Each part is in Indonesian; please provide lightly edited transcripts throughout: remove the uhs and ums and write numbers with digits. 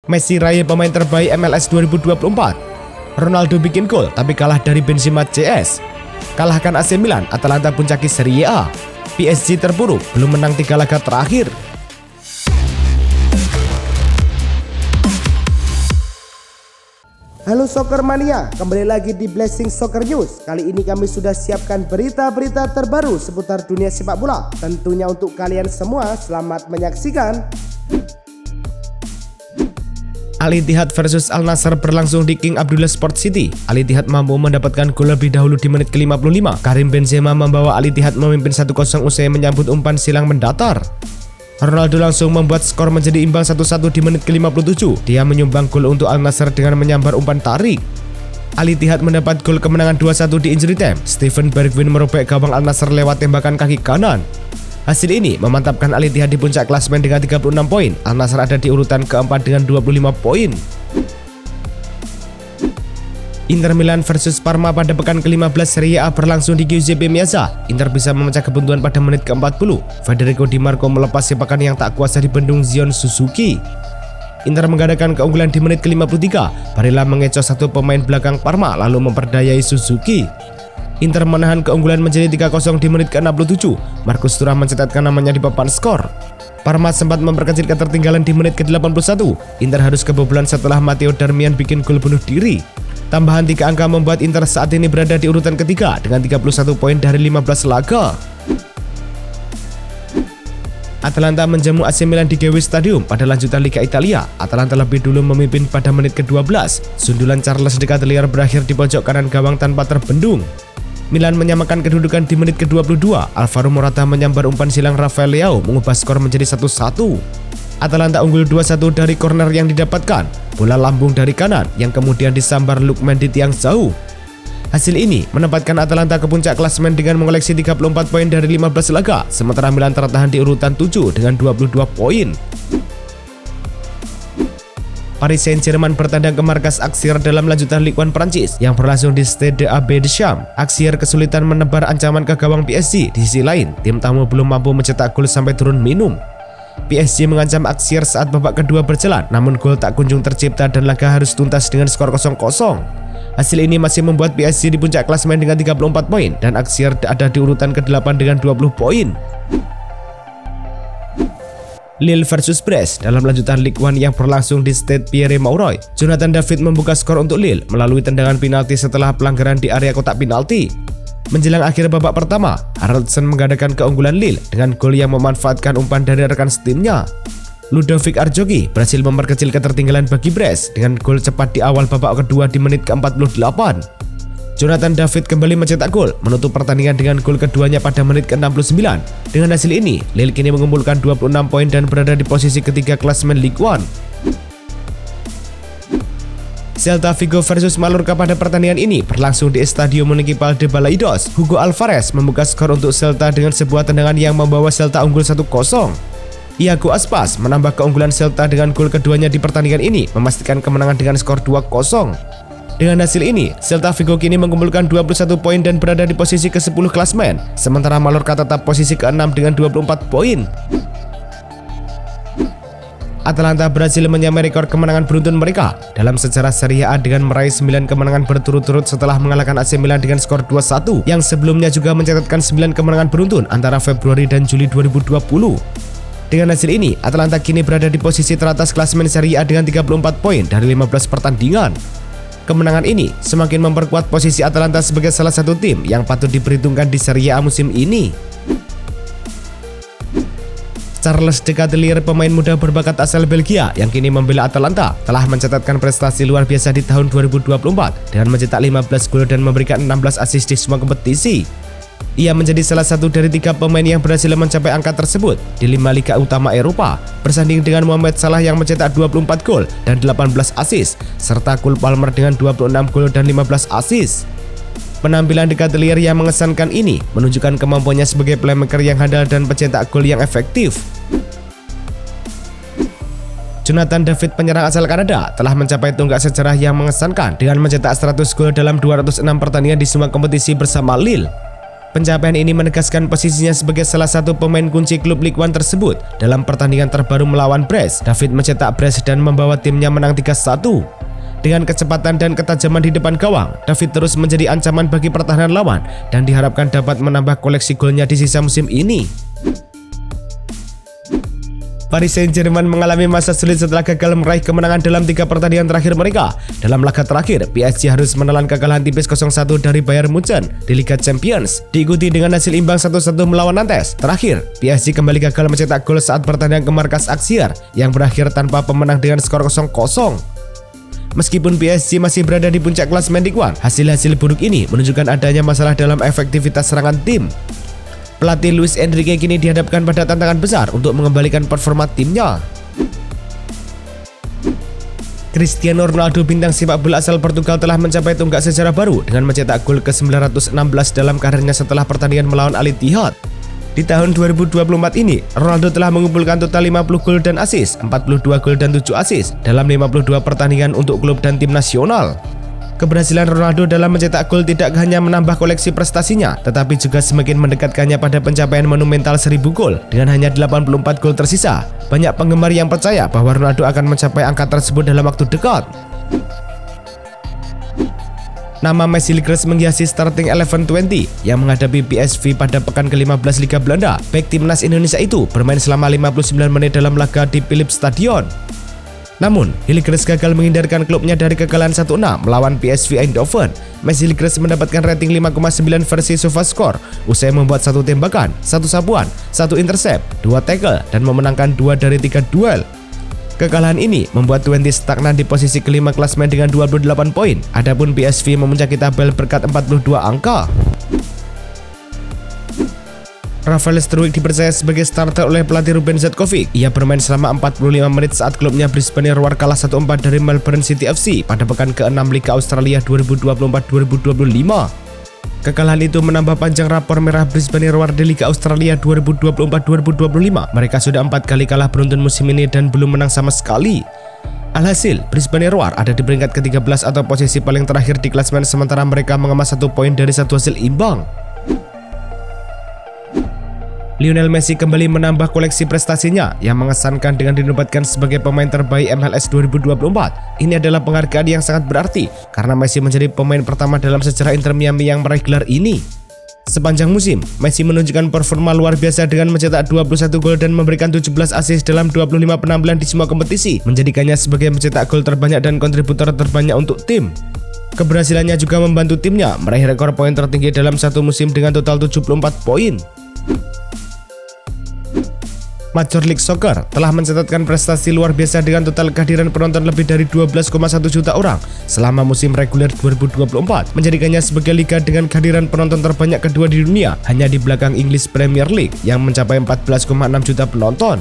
Messi raih pemain terbaik MLS 2024. Ronaldo bikin gol tapi kalah dari Benzema CS. Kalahkan AC Milan, Atalanta puncaki Serie A. PSG terpuruk, belum menang 3 laga terakhir. Halo Soccer Mania, kembali lagi di Blessing Soccer News. Kali ini kami sudah siapkan berita-berita terbaru seputar dunia sepak bola. Tentunya untuk kalian semua, selamat menyaksikan. Al Ittihad versus Al Nassr berlangsung di King Abdullah Sport City. Al Ittihad mampu mendapatkan gol lebih dahulu di menit ke-55. Karim Benzema membawa Al Ittihad memimpin 1-0 usai menyambut umpan silang mendatar. Ronaldo langsung membuat skor menjadi imbang 1-1 di menit ke-57. Dia menyumbang gol untuk Al Nassr dengan menyambar umpan tarik. Al Ittihad mendapat gol kemenangan 2-1 di injury time. Steven Bergwijn merobek gawang Al Nassr lewat tembakan kaki kanan. Hasil ini memantapkan Al Ittihad di puncak klasemen dengan 36 poin. Al Nassr ada di urutan keempat dengan 25 poin. Inter Milan versus Parma pada pekan ke-15 Serie A berlangsung di Giuseppe Meazza. Inter bisa memecah kebuntuan pada menit ke-40. Federico Di Marco melepas sepakan yang tak kuasa dibendung Zion Suzuki. Inter menggadaikan keunggulan di menit ke-53. Barilla mengecoh satu pemain belakang Parma lalu memperdayai Suzuki. Inter menahan keunggulan menjadi 3-0 di menit ke-67. Marcus Thuram mencatatkan namanya di papan skor. Parma sempat memperkecil ketertinggalan di menit ke-81. Inter harus kebobolan setelah Matteo Darmian bikin gol bunuh diri. Tambahan 3 angka membuat Inter saat ini berada di urutan ketiga dengan 31 poin dari 15 laga. Atalanta menjamu AC Milan di Gewiss Stadium pada lanjutan Liga Italia. Atalanta lebih dulu memimpin pada menit ke-12. Sundulan Charles De Ketelaere berakhir di pojok kanan gawang tanpa terbendung. Milan menyamakan kedudukan di menit ke-22. Alvaro Morata menyambar umpan silang Rafael Leao mengubah skor menjadi 1-1. Atalanta unggul 2-1 dari corner yang didapatkan. Bola lambung dari kanan yang kemudian disambar Lookman di tiang jauh. Hasil ini menempatkan Atalanta ke puncak klasemen dengan mengoleksi 34 poin dari 15 laga, sementara Milan tertahan di urutan 7 dengan 22 poin. Paris Saint-Germain bertandang ke markas Auxerre dalam lanjutan Ligue 1 Prancis yang berlangsung di Stade d'Abbé Deschamps. Auxerre kesulitan menebar ancaman ke gawang PSG. Di sisi lain, tim tamu belum mampu mencetak gol sampai turun minum. PSG mengancam Auxerre saat babak kedua berjalan, namun gol tak kunjung tercipta dan laga harus tuntas dengan skor 0-0. Hasil ini masih membuat PSG di puncak klasemen dengan 34 poin dan Auxerre ada di urutan ke-8 dengan 20 poin. Lille versus Brest dalam lanjutan Ligue 1 yang berlangsung di Stade Pierre-Mauroy. Jonathan David membuka skor untuk Lille melalui tendangan penalti setelah pelanggaran di area kotak penalti. Menjelang akhir babak pertama, Haraldson menggadaikan keunggulan Lille dengan gol yang memanfaatkan umpan dari rekan setimnya. Ludovic Arjogi berhasil memperkecil ketertinggalan bagi Brest dengan gol cepat di awal babak kedua di menit ke-48. Jonathan David kembali mencetak gol, menutup pertandingan dengan gol keduanya pada menit ke-69. Dengan hasil ini, Lille kini mengumpulkan 26 poin dan berada di posisi ketiga klasemen Ligue 1. Celta Vigo versus Mallorca pada pertandingan ini berlangsung di Estadio Municipal de Balaidos. Hugo Alvarez membuka skor untuk Celta dengan sebuah tendangan yang membawa Celta unggul 1-0. Iago Aspas menambah keunggulan Celta dengan gol keduanya di pertandingan ini, memastikan kemenangan dengan skor 2-0. Dengan hasil ini, Celta Vigo kini mengumpulkan 21 poin dan berada di posisi ke-10 klasemen, sementara Mallorca tetap posisi ke-6 dengan 24 poin. Atalanta berhasil menyamai rekor kemenangan beruntun mereka dalam sejarah Serie A dengan meraih 9 kemenangan berturut-turut setelah mengalahkan AC Milan dengan skor 2-1, yang sebelumnya juga mencatatkan 9 kemenangan beruntun antara Februari dan Juli 2020. Dengan hasil ini, Atalanta kini berada di posisi teratas klasemen Serie A dengan 34 poin dari 15 pertandingan. Kemenangan ini semakin memperkuat posisi Atalanta sebagai salah satu tim yang patut diperhitungkan di Serie A musim ini. Charles De Ketelaere, pemain muda berbakat asal Belgia yang kini membela Atalanta, telah mencatatkan prestasi luar biasa di tahun 2024 dengan mencetak 15 gol dan memberikan 16 assist di semua kompetisi. Ia menjadi salah satu dari 3 pemain yang berhasil mencapai angka tersebut di 5 liga utama Eropa, bersanding dengan Mohamed Salah yang mencetak 24 gol dan 18 assist, serta Cole Palmer dengan 26 gol dan 15 assist. Penampilan De Ketelaere yang mengesankan ini menunjukkan kemampuannya sebagai playmaker yang handal dan pencetak gol yang efektif. Jonathan David, penyerang asal Kanada, telah mencapai tonggak sejarah yang mengesankan dengan mencetak 100 gol dalam 206 pertandingan di semua kompetisi bersama Lille. Pencapaian ini menegaskan posisinya sebagai salah satu pemain kunci klub Ligue 1 tersebut. Dalam pertandingan terbaru melawan Brest, David mencetak brace dan membawa timnya menang 3-1. Dengan kecepatan dan ketajaman di depan gawang, David terus menjadi ancaman bagi pertahanan lawan dan diharapkan dapat menambah koleksi golnya di sisa musim ini. Paris Saint-Germain mengalami masa sulit setelah gagal meraih kemenangan dalam 3 pertandingan terakhir mereka. Dalam laga terakhir, PSG harus menelan kekalahan tipis 0-1 dari Bayern Munchen di Liga Champions, diikuti dengan hasil imbang 1-1 melawan Nantes. Terakhir, PSG kembali gagal mencetak gol saat bertandang ke markas Auxerre yang berakhir tanpa pemenang dengan skor 0-0. Meskipun PSG masih berada di puncak klasemen Ligue 1, hasil-hasil buruk ini menunjukkan adanya masalah dalam efektivitas serangan tim. Pelatih Luis Enrique kini dihadapkan pada tantangan besar untuk mengembalikan performa timnya. Cristiano Ronaldo, bintang sepak bola asal Portugal, telah mencapai tonggak sejarah baru dengan mencetak gol ke-916 dalam karirnya setelah pertandingan melawan Al Ittihad. Di tahun 2024 ini, Ronaldo telah mengumpulkan total 50 gol dan assist, 42 gol dan 7 assist dalam 52 pertandingan untuk klub dan tim nasional. Keberhasilan Ronaldo dalam mencetak gol tidak hanya menambah koleksi prestasinya, tetapi juga semakin mendekatkannya pada pencapaian monumental 1000 gol dengan hanya 84 gol tersisa. Banyak penggemar yang percaya bahwa Ronaldo akan mencapai angka tersebut dalam waktu dekat. Nama Messi Ligres menghiasi starting 11-20 yang menghadapi PSV pada pekan ke-15 Liga Belanda. Bek timnas Indonesia itu bermain selama 59 menit dalam laga di Philips Stadion. Namun, Hilgers gagal menghindarkan klubnya dari kekalahan 1-6 melawan PSV Eindhoven. Messi Hilgers mendapatkan rating 5,9 versi SofaScore usai membuat 1 tembakan, 1 sapuan, 1 intercept, 2 tackle, dan memenangkan 2 dari 3 duel. Kekalahan ini membuat Twente stagnan di posisi kelima klasemen dengan 28 poin. Adapun PSV memuncaki tabel berkat 42 angka. Rafael Struijk dipercaya sebagai starter oleh pelatih Ruben Žetkovic. Ia bermain selama 45 menit saat klubnya Brisbane Roar kalah 1-4 dari Melbourne City FC pada pekan ke-6 Liga Australia 2024-2025. Kekalahan itu menambah panjang rapor merah Brisbane Roar di Liga Australia 2024-2025. Mereka sudah 4 kali kalah beruntun musim ini dan belum menang sama sekali. Alhasil, Brisbane Roar ada di peringkat ke-13 atau posisi paling terakhir di klasemen, sementara mereka mengemas 1 poin dari 1 hasil imbang. Lionel Messi kembali menambah koleksi prestasinya yang mengesankan dengan dinobatkan sebagai pemain terbaik MLS 2024. Ini adalah penghargaan yang sangat berarti karena Messi menjadi pemain pertama dalam sejarah Inter Miami yang meraih gelar ini. Sepanjang musim, Messi menunjukkan performa luar biasa dengan mencetak 21 gol dan memberikan 17 assist dalam 25 penampilan di semua kompetisi, menjadikannya sebagai mencetak gol terbanyak dan kontributor terbanyak untuk tim. Keberhasilannya juga membantu timnya meraih rekor poin tertinggi dalam satu musim dengan total 74 poin. Major League Soccer telah mencatatkan prestasi luar biasa dengan total kehadiran penonton lebih dari 12,1 juta orang selama musim reguler 2024, menjadikannya sebagai liga dengan kehadiran penonton terbanyak kedua di dunia, hanya di belakang English Premier League yang mencapai 14,6 juta penonton.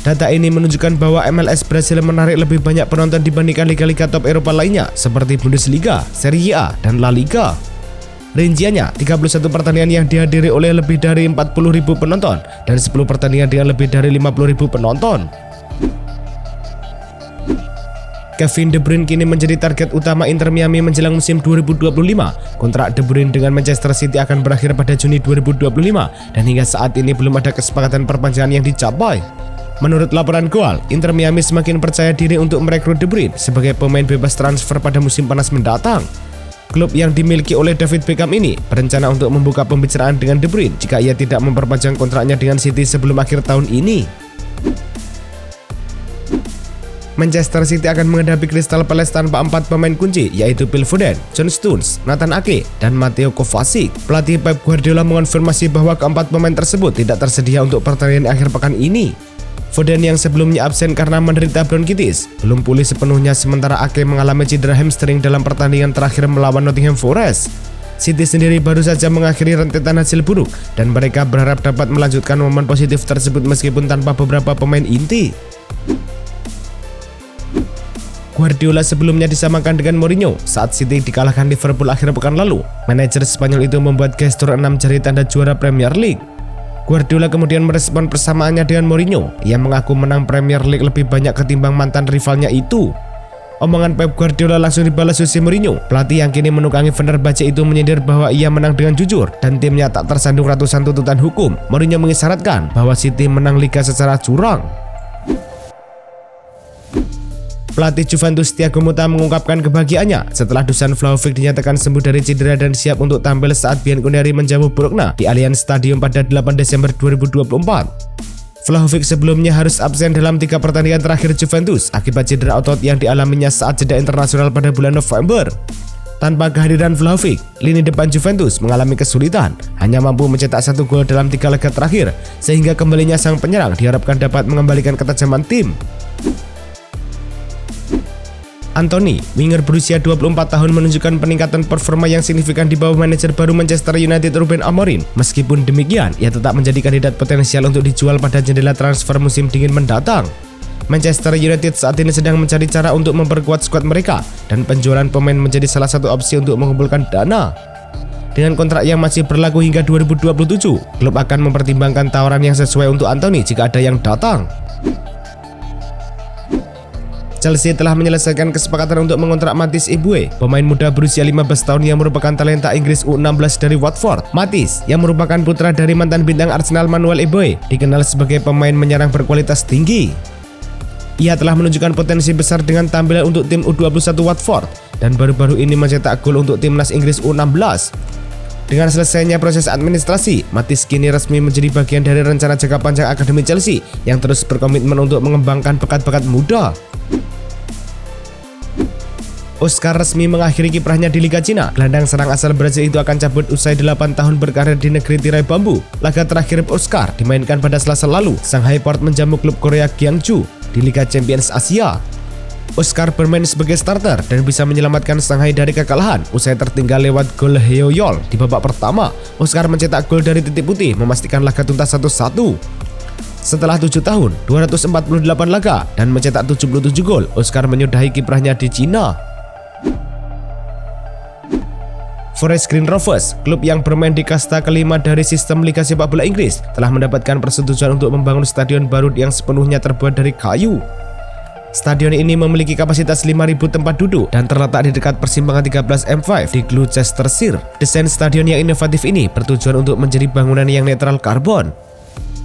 Data ini menunjukkan bahwa MLS berhasil menarik lebih banyak penonton dibandingkan liga-liga top Eropa lainnya seperti Bundesliga, Serie A, dan La Liga. Rinciannya, 31 pertandingan yang dihadiri oleh lebih dari 40.000 penonton dan 10 pertandingan dengan lebih dari 50.000 penonton. Kevin De Bruyne kini menjadi target utama Inter Miami menjelang musim 2025. Kontrak De Bruyne dengan Manchester City akan berakhir pada Juni 2025 dan hingga saat ini belum ada kesepakatan perpanjangan yang dicapai. Menurut laporan Goal, Inter Miami semakin percaya diri untuk merekrut De Bruyne sebagai pemain bebas transfer pada musim panas mendatang. Klub yang dimiliki oleh David Beckham ini berencana untuk membuka pembicaraan dengan De Bruyne jika ia tidak memperpanjang kontraknya dengan City sebelum akhir tahun ini. Manchester City akan menghadapi Crystal Palace tanpa 4 pemain kunci, yaitu Phil Foden, John Stones, Nathan Ake, dan Mateo Kovacic. Pelatih Pep Guardiola mengonfirmasi bahwa keempat pemain tersebut tidak tersedia untuk pertandingan akhir pekan ini. Foden yang sebelumnya absen karena menderita bronkitis belum pulih sepenuhnya, sementara Ake mengalami cedera hamstring dalam pertandingan terakhir melawan Nottingham Forest. City sendiri baru saja mengakhiri rentetan hasil buruk dan mereka berharap dapat melanjutkan momen positif tersebut meskipun tanpa beberapa pemain inti. Guardiola sebelumnya disamakan dengan Mourinho saat City dikalahkan Liverpool akhir pekan lalu. Manajer Spanyol itu membuat gestur 6 jari tanda juara Premier League. Guardiola kemudian merespon persamaannya dengan Mourinho. Ia mengaku menang Premier League lebih banyak ketimbang mantan rivalnya itu. Omongan Pep Guardiola langsung dibalas Jose Mourinho. Pelatih yang kini menukangi Fenerbahce itu menyindir bahwa ia menang dengan jujur dan timnya tak tersandung ratusan tuntutan hukum. Mourinho mengisyaratkan bahwa City menang liga secara curang. Pelatih Juventus Thiago Motta mengungkapkan kebahagiaannya setelah Dusan Vlahovic dinyatakan sembuh dari cedera dan siap untuk tampil saat Bianconeri menjamu Brugge di Allianz Stadium pada 8 Desember 2024. Vlahovic sebelumnya harus absen dalam 3 pertandingan terakhir Juventus akibat cedera otot yang dialaminya saat jeda internasional pada bulan November. Tanpa kehadiran Vlahovic, lini depan Juventus mengalami kesulitan, hanya mampu mencetak 1 gol dalam 3 laga terakhir, sehingga kembalinya sang penyerang diharapkan dapat mengembalikan ketajaman tim. Anthony, winger berusia 24 tahun menunjukkan peningkatan performa yang signifikan di bawah manajer baru Manchester United Ruben Amorim. Meskipun demikian, ia tetap menjadi kandidat potensial untuk dijual pada jendela transfer musim dingin mendatang. Manchester United saat ini sedang mencari cara untuk memperkuat skuad mereka dan penjualan pemain menjadi salah satu opsi untuk mengumpulkan dana. Dengan kontrak yang masih berlaku hingga 2027, klub akan mempertimbangkan tawaran yang sesuai untuk Anthony jika ada yang datang. Chelsea telah menyelesaikan kesepakatan untuk mengontrak Mathis Eboué, pemain muda berusia 15 tahun yang merupakan talenta Inggris U16 dari Watford. Mathis, yang merupakan putra dari mantan bintang Arsenal Manuel Eboué, dikenal sebagai pemain menyerang berkualitas tinggi. Ia telah menunjukkan potensi besar dengan tampilan untuk tim U21 Watford dan baru-baru ini mencetak gol untuk timnas Inggris U16. Dengan selesainya proses administrasi, Mathis kini resmi menjadi bagian dari rencana jangka panjang Akademi Chelsea yang terus berkomitmen untuk mengembangkan bakat-bakat muda. Oscar resmi mengakhiri kiprahnya di Liga Cina. Gelandang serang asal Brazil itu akan cabut usai 8 tahun berkarir di negeri tirai bambu. Laga terakhir Oscar dimainkan pada Selasa lalu. Shanghai Port menjamu klub Korea Gyeongju di Liga Champions Asia. Oscar bermain sebagai starter dan bisa menyelamatkan Shanghai dari kekalahan usai tertinggal lewat gol Heo Yol di babak pertama. Oscar mencetak gol dari titik putih memastikan laga tuntas 1-1. Setelah 7 tahun, 248 laga dan mencetak 77 gol, Oscar menyudahi kiprahnya di Cina. Forest Green Rovers, klub yang bermain di kasta kelima dari sistem Liga Sepak Bola Inggris, telah mendapatkan persetujuan untuk membangun stadion baru yang sepenuhnya terbuat dari kayu. Stadion ini memiliki kapasitas 5.000 tempat duduk dan terletak di dekat persimpangan 13 M5 di Gloucestershire. Desain stadion yang inovatif ini bertujuan untuk menjadi bangunan yang netral karbon.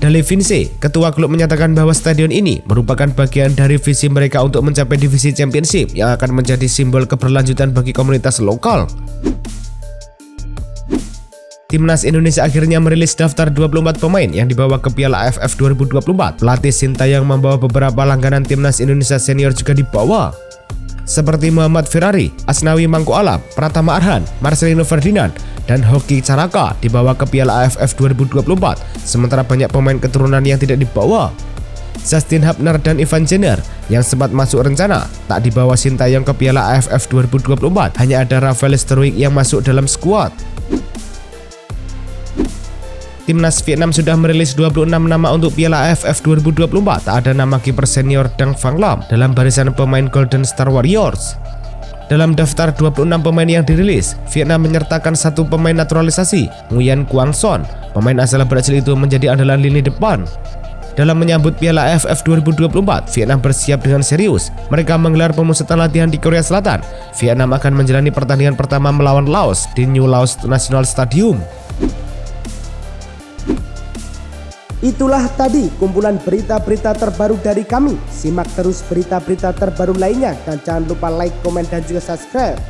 Dale Vince, ketua klub, menyatakan bahwa stadion ini merupakan bagian dari visi mereka untuk mencapai divisi Championship yang akan menjadi simbol keberlanjutan bagi komunitas lokal. Timnas Indonesia akhirnya merilis daftar 24 pemain yang dibawa ke Piala AFF 2024. Pelatih Sintayong membawa beberapa langganan Timnas Indonesia senior juga dibawa, seperti Muhammad Ferrari, Asnawi Mangko Alam, Pratama Arhan, Marcelino Ferdinand, dan Hoki Caraka dibawa ke Piala AFF 2024. Sementara banyak pemain keturunan yang tidak dibawa. Justin Hubner dan Ivan Jenner yang sempat masuk rencana tak dibawa Sintayong ke Piala AFF 2024. Hanya ada Rafael Struijk yang masuk dalam skuad. Timnas Vietnam sudah merilis 26 nama untuk Piala AFF 2024. Tak ada nama kiper senior Dang Van Lam dalam barisan pemain Golden Star Warriors. Dalam daftar 26 pemain yang dirilis, Vietnam menyertakan 1 pemain naturalisasi, Nguyen Quang Son. Pemain asal Brasil itu menjadi andalan lini depan. Dalam menyambut Piala AFF 2024, Vietnam bersiap dengan serius. Mereka menggelar pemusatan latihan di Korea Selatan. Vietnam akan menjalani pertandingan pertama melawan Laos di New Laos National Stadium. Itulah tadi kumpulan berita-berita terbaru dari kami. Simak terus berita-berita terbaru lainnya dan jangan lupa like, komen, dan juga subscribe.